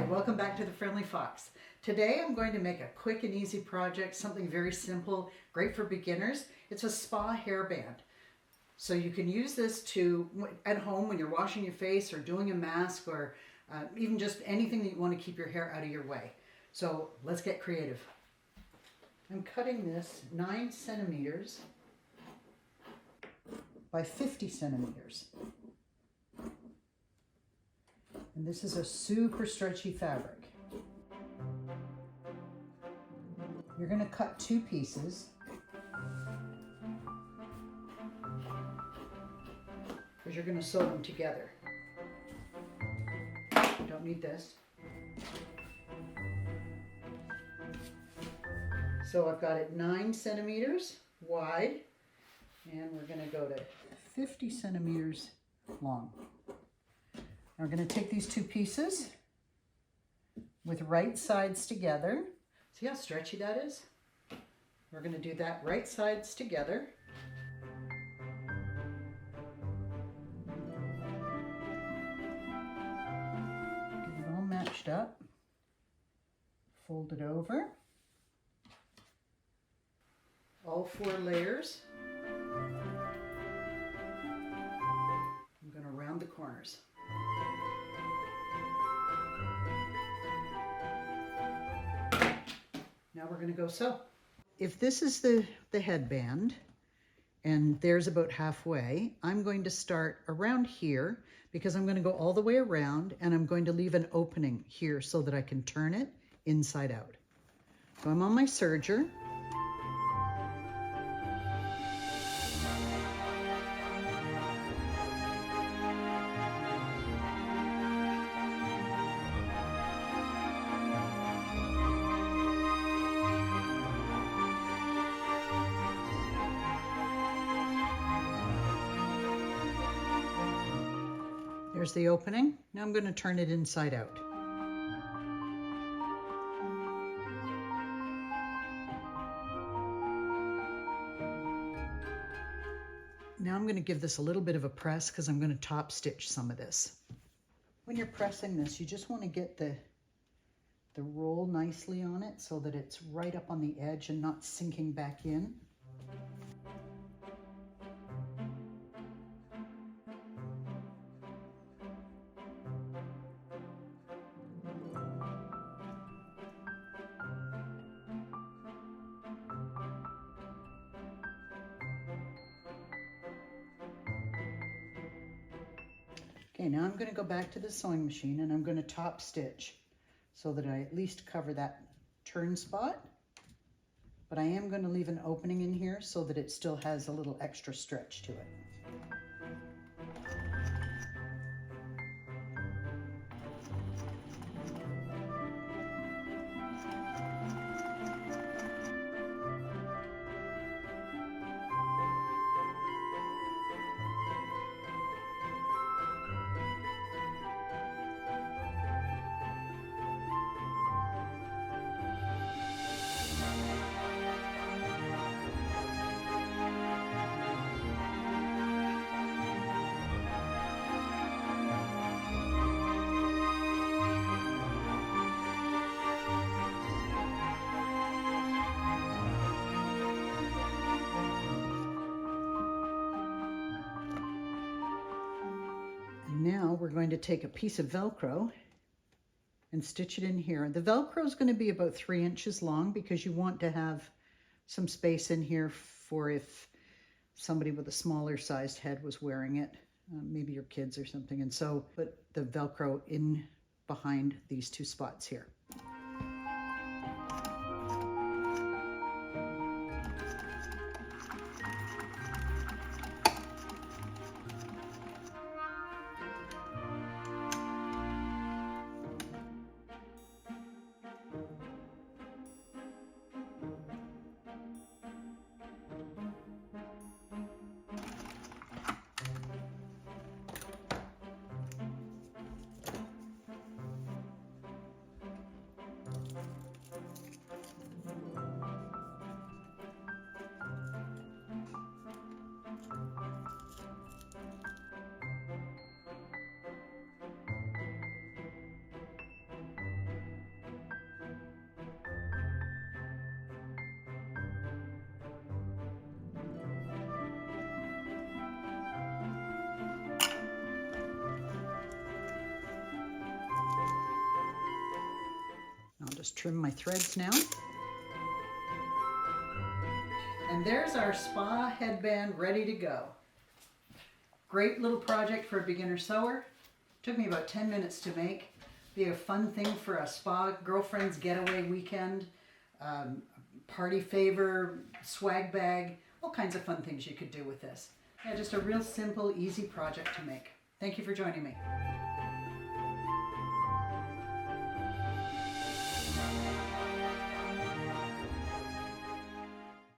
welcome back to the Friendly Fox. Today I'm going to make a quick and easy project, something very simple, great for beginners. It's a spa hairband. So you can use this at home when you're washing your face or doing a mask or even just anything that you want to keep your hair out of your way. So let's get creative. I'm cutting this 9 centimeters by 50 centimeters. And this is a super stretchy fabric. You're going to cut 2 pieces because you're going to sew them together. You don't need this. So I've got it 9 centimeters wide, and we're going to go to 50 centimeters long. We're going to take these 2 pieces with right sides together. See how stretchy that is? We're going to do that right sides together. Get it all matched up. Fold it over. All 4 layers. I'm going to round the corners. Now we're going to go sew. If this is the headband, and there's about halfway, I'm going to start around here because I'm going to go all the way around, and I'm going to leave an opening here so that I can turn it inside out. So I'm on my serger. There's the opening. Now I'm going to turn it inside out. Now I'm going to give this a little bit of a press because I'm going to top stitch some of this. When you're pressing this, you just want to get the roll nicely on it so that it's right up on the edge and not sinking back in. Okay, now I'm going to go back to the sewing machine and I'm going to top stitch so that I at least cover that turn spot. But I am going to leave an opening in here so that it still has a little extra stretch to it. Now we're going to take a piece of Velcro and stitch it in here. The Velcro is going to be about 3 inches long because you want to have some space in here for if somebody with a smaller sized head was wearing it, maybe your kids or something. And so put the Velcro in behind these 2 spots here. trim my threads now. And there's our spa headband ready to go. Great little project for a beginner sewer. Took me about 10 minutes to make. Be a fun thing for a spa girlfriend's getaway weekend, party favor, swag bag, all kinds of fun things you could do with this. Yeah, just a real simple, easy project to make. Thank you for joining me.